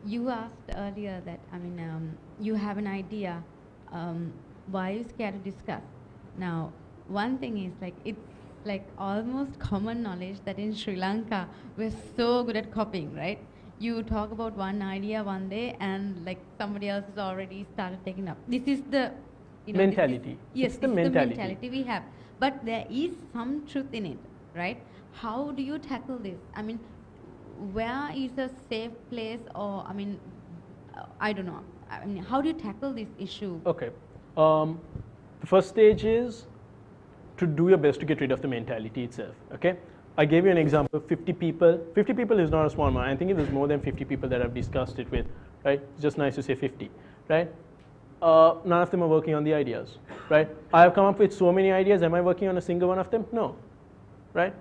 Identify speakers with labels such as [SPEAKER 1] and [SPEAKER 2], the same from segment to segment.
[SPEAKER 1] you asked earlier that, you have an idea, why are you scared to discuss? Now, one thing is like, it's like almost common knowledge that in Sri Lanka, we're so good at copying, right? You talk about one idea one day and like somebody else has already started taking up. This is the,
[SPEAKER 2] mentality.
[SPEAKER 1] Yes,
[SPEAKER 2] it's the
[SPEAKER 1] this
[SPEAKER 2] mentality.
[SPEAKER 1] is the mentality we have. But there is some truth in it, right? How do you tackle this? I mean, where is a safe place, or I don't know. I mean, how do you tackle this issue?
[SPEAKER 2] Okay. The first stage is to do your best to get rid of the mentality itself. Okay. I gave you an example. 50 people. 50 people is not a small amount. I think it was more than 50 people that I've discussed it with. Right. It's just nice to say 50. Right. None of them are working on the ideas. Right. I have come up with so many ideas. Am I working on a single one of them? No. Right.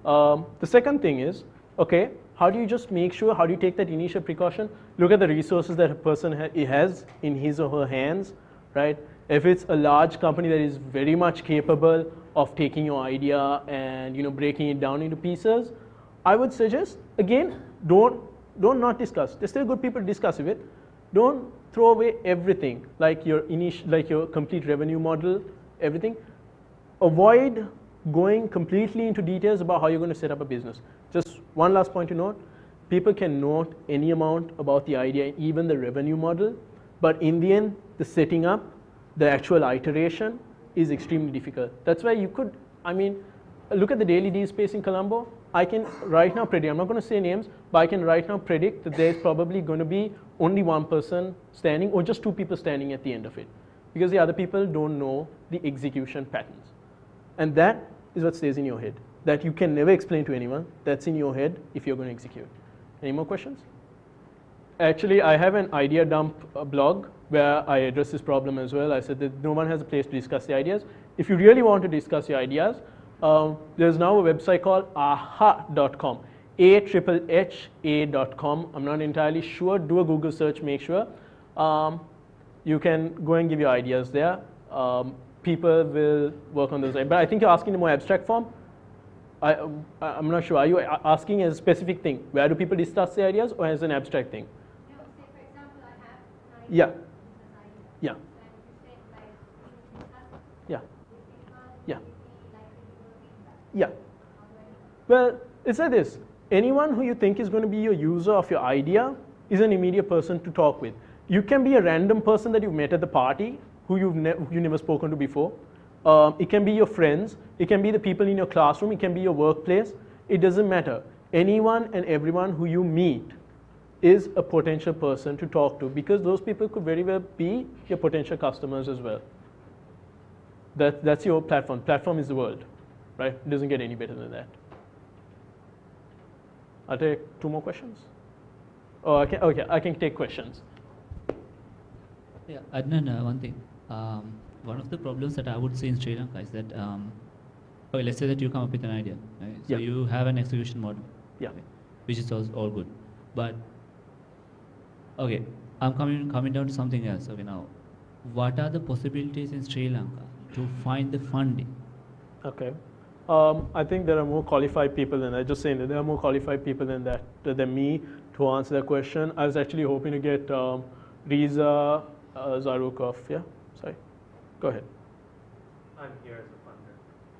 [SPEAKER 2] The second thing is, okay, how do you just make sure, how do you take that initial precaution? Look at the resources that a person has in his or her hands, right? If it's a large company that is very much capable of taking your idea and breaking it down into pieces, I would suggest, again, don't not discuss. There's still good people to discuss with. Don't throw away everything, like your complete revenue model, everything. Avoid going completely into details about how you're going to set up a business. Just one last point to note, people can note any amount about the idea, even the revenue model, but in the end, the setting up, the actual iteration is extremely difficult. That's why you could, look at the daily deal space in Colombo. I can right now predict, I'm not going to say names, but I can right now predict that there's probably going to be only one person standing or just two people standing at the end of it, because the other people don't know the execution patterns. And that is what stays in your head, that you can never explain to anyone. That's in your head if you're going to execute. Any more questions? Actually, I have an idea dump blog where I address this problem as well. I said that no one has a place to discuss the ideas. If you really want to discuss your ideas, there's now a website called aha.com, ahha.com. I'm not entirely sure. Do a Google search, make sure. You can go and give your ideas there. People will work on those. But I think you're asking in a more abstract form. I'm not sure. Are you asking as a specific thing? Where do people discuss the ideas, or as an abstract thing?
[SPEAKER 3] No, say for example, I have an idea.
[SPEAKER 2] Yeah. Yeah.
[SPEAKER 3] And you said like you discuss
[SPEAKER 2] Yeah.
[SPEAKER 3] with people,
[SPEAKER 2] Yeah.
[SPEAKER 3] like feedback.
[SPEAKER 2] Yeah. Well, it's like this. Anyone who you think is going to be your user of your idea is an immediate person to talk with. You can be a random person that you've met at the party who you've never spoken to before. It can be your friends. It can be the people in your classroom. It can be your workplace. It doesn't matter. Anyone and everyone who you meet is a potential person to talk to, because those people could very well be your potential customers as well. That's your platform. Platform is the world, right? It doesn't get any better than that. I'll take two more questions. Oh, I can take questions.
[SPEAKER 4] Yeah, Adnaan, one thing. One of the problems that I would say in Sri Lanka is that, okay, let's say that you come up with an idea, right? So you have an execution model,
[SPEAKER 2] yeah,
[SPEAKER 4] right? Which is all good. But, okay, I'm coming down to something else. Okay, now, what are the possibilities in Sri Lanka to find the funding? Okay.
[SPEAKER 2] I think there are more qualified people than that. Just saying that there are more qualified people than me to answer that question. I was actually hoping to get Riza Zarukov. Yeah, sorry. Go ahead.
[SPEAKER 5] I'm here as a funder.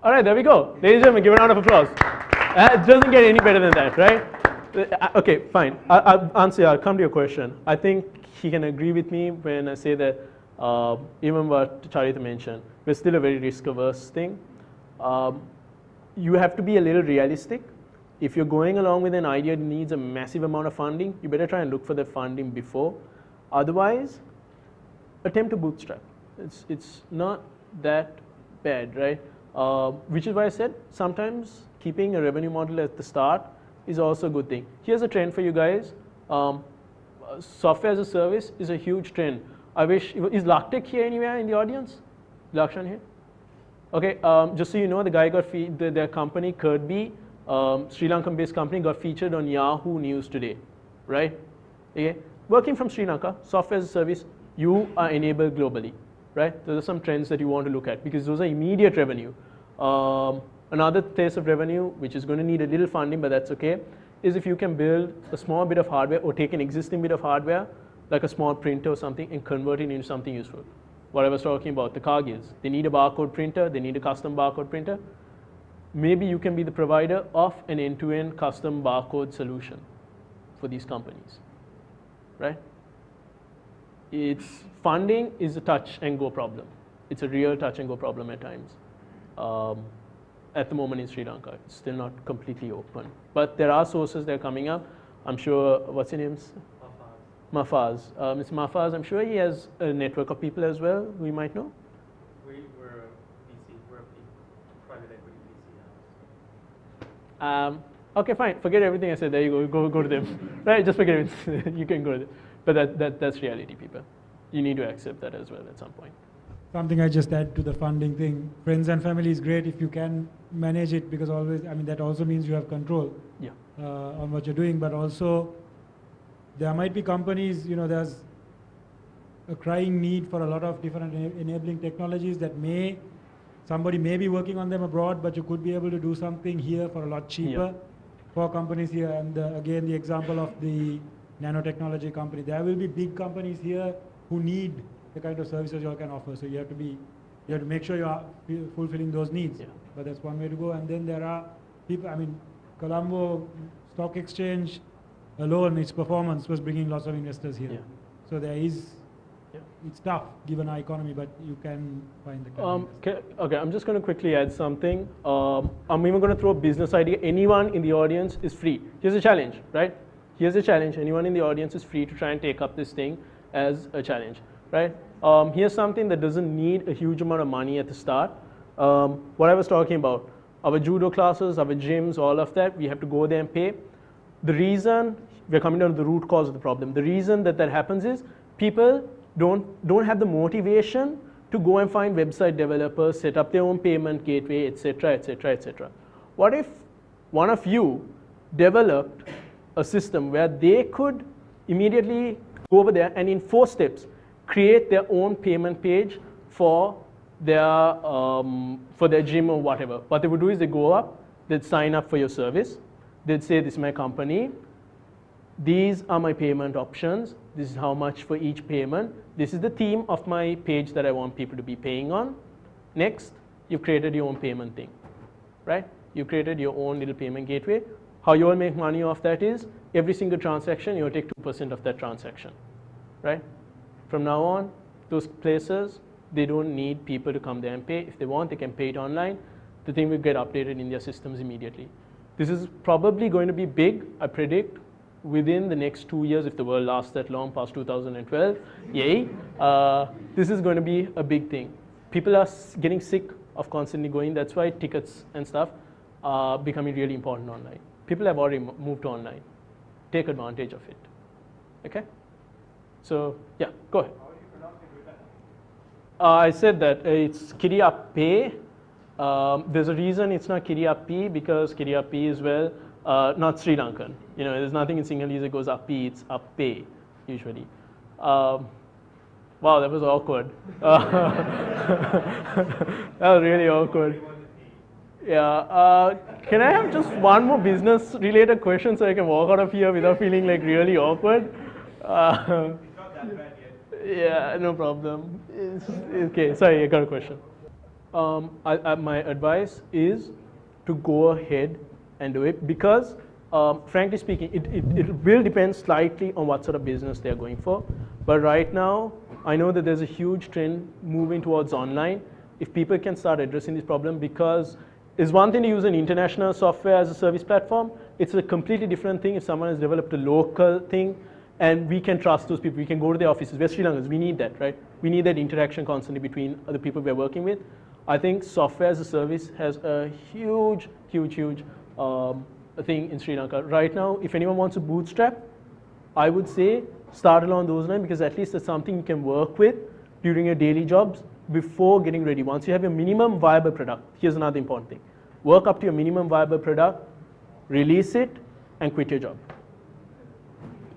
[SPEAKER 2] All right, there we go. Ladies and gentlemen, give a round of applause. It doesn't get any better than that, right? Okay, fine. I'll come to your question. I think he can agree with me when I say that even what Charita mentioned, we're still a very risk-averse thing. You have to be a little realistic. If you're going along with an idea that needs a massive amount of funding, you better try and look for that funding before. Otherwise, attempt to bootstrap. It's not that bad, right? Which is why I said sometimes keeping a revenue model at the start is also a good thing. Here's a trend for you guys. Software as a service is a huge trend. I wish, is Laktek here anywhere in the audience? Lakshan here? Okay, just so you know, the guy got, their company, Kirby, Sri Lankan based company, got featured on Yahoo News today, right? Okay, working from Sri Lanka, software as a service, you are enabled globally, right? Those are some trends that you want to look at because those are immediate revenue. Another place of revenue, which is going to need a little funding, but that's okay, is if you can build a small bit of hardware or take an existing bit of hardware, like a small printer or something, and convert it into something useful. What I was talking about, the car gears. They need a barcode printer, they need a custom barcode printer. Maybe you can be the provider of an end-to-end custom barcode solution for these companies, right? Funding is a touch and go problem. It's a real touch and go problem at times. At the moment in Sri Lanka, it's still not completely open. But there are sources that are coming up. I'm sure, what's his name? Mafaz. Mr. Mafaz, I'm sure he has a network of people as well we might know.
[SPEAKER 5] We're a VC, we're a private equity VC house.
[SPEAKER 2] Okay, fine. Forget everything I said. There you go to them. Right? Just forget it. You can go to them. But that's reality, people. You need to accept that as well at some point.
[SPEAKER 6] Something I just add to the funding thing. Friends and family is great if you can manage it, because always, I mean, that also means you have control on what you're doing. But also, there might be companies, you know, there's a crying need for a lot of different enabling technologies that somebody may be working on them abroad, but you could be able to do something here for a lot cheaper for companies here. And again, the example of the nanotechnology company. There will be big companies here who need the kind of services you all can offer. So you have to make sure you are fulfilling those needs. Yeah. But that's one way to go. And then there are people, I mean, Colombo Stock Exchange alone, its performance was bringing lots of investors here. Yeah. So there is, it's tough given our economy, but you can find the
[SPEAKER 2] okay, I'm just going to quickly add something. I'm even going to throw a business idea. Anyone in the audience is free. Here's a challenge, right? Here's a challenge. Anyone in the audience is free to try and take up this thing as a challenge, right? Here's something that doesn't need a huge amount of money at the start. What I was talking about, our judo classes, our gyms, all of that, we have to go there and pay. The reason, we're coming down to the root cause of the problem. The reason that happens is people don't have the motivation to go and find website developers, set up their own payment gateway, etc., etc., etc. What if one of you developed a system where they could immediately go over there and in 4 steps create their own payment page for their gym or whatever. What they would do is they go up, they'd sign up for your service, they'd say, this is my company, these are my payment options, this is how much for each payment, this is the theme of my page that I want people to be paying on. Next, you've created your own payment thing, right? You created your own little payment gateway. How you all make money off that is every single transaction, you'll take 2% of that transaction, right? From now on, those places, they don't need people to come there and pay. If they want, they can pay it online. The thing will get updated in their systems immediately. This is probably going to be big, I predict, within the next 2 years, if the world lasts that long, past 2012, yay. This is going to be a big thing. People are getting sick of constantly going. That's why tickets and stuff are becoming really important online. People have already moved to online. Take advantage of it. Okay? So, yeah, go ahead.
[SPEAKER 5] How do you pronounce it?
[SPEAKER 2] I said that it's Kiriappe. There's a reason it's not Kiriappe, because Kiriappe is, well, not Sri Lankan. You know, there's nothing in Sinhalese that goes Appe, it's Appe, usually. Wow, that was awkward. That was really awkward. Yeah, can I have just one more business related question so I can walk out of here without feeling like really awkward?
[SPEAKER 5] It's not that bad yet.
[SPEAKER 2] Yeah, no problem. Okay, sorry, I got a question. My advice is to go ahead and do it, because frankly speaking, it will depend slightly on what sort of business they're going for. But right now, I know that there's a huge trend moving towards online. If people can start addressing this problem, because it's one thing to use an international software as a service platform. It's a completely different thing if someone has developed a local thing and we can trust those people. We can go to their offices. We're Sri Lankans. We need that, right? We need that interaction constantly between the people we're working with. I think software as a service has a huge thing in Sri Lanka. Right now, if anyone wants to bootstrap, I would say start along those lines, because at least it's something you can work with during your daily jobs before getting ready. Once you have your minimum viable product, here's another important thing. Work up to your minimum viable product, release it, and quit your job.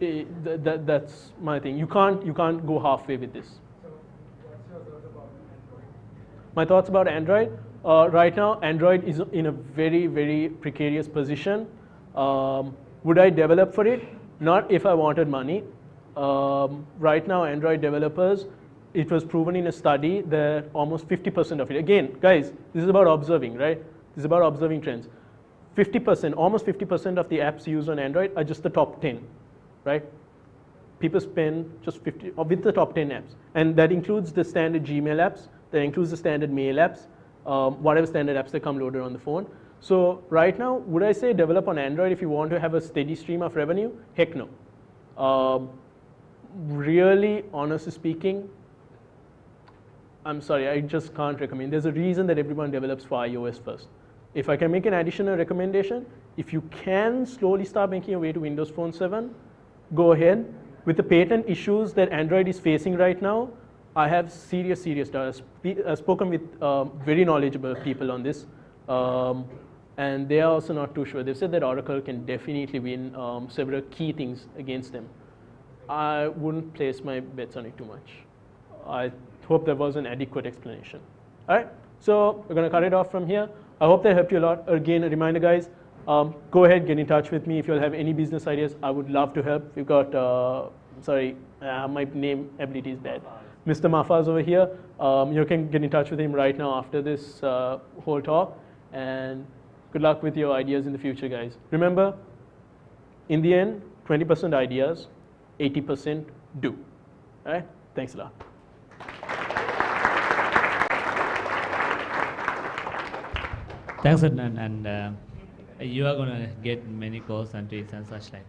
[SPEAKER 2] That's my thing. You can't go halfway with this.
[SPEAKER 6] So what's your thoughts about Android?
[SPEAKER 2] My thoughts about Android? Right now, Android is in a very precarious position. Would I develop for it? Not if I wanted money. Right now, Android developers, it was proven in a study that almost 50% of it, again, guys, this is about observing, right? This is about observing trends. 50%, almost 50% of the apps used on Android are just the top 10, right? People spend just 50, with the top 10 apps. And that includes the standard Gmail apps, that includes the standard mail apps, whatever standard apps that come loaded on the phone. So right now, would I say develop on Android if you want to have a steady stream of revenue? Heck no. Really, honestly speaking, I'm sorry, I just can't recommend. There's a reason that everyone develops for iOS first. If I can make an additional recommendation, if you can slowly start making your way to Windows Phone 7, go ahead. With the patent issues that Android is facing right now, I have serious doubts. I've spoken with very knowledgeable people on this, and they are also not too sure. They've said that Oracle can definitely win several key things against them. I wouldn't place my bets on it too much. I hope there was an adequate explanation. All right, so we're gonna cut it off from here. I hope that helped you a lot. Again, a reminder, guys, go ahead, get in touch with me if you'll have any business ideas. I would love to help. We've got, my name ability is bad. Mr. Mafaz over here. You can get in touch with him right now after this whole talk. And good luck with your ideas in the future, guys. Remember, in the end, 20% ideas, 80% do. All right? Thanks a lot.
[SPEAKER 4] Thanks, Adnaan, and you are gonna get many calls and tweets and such like.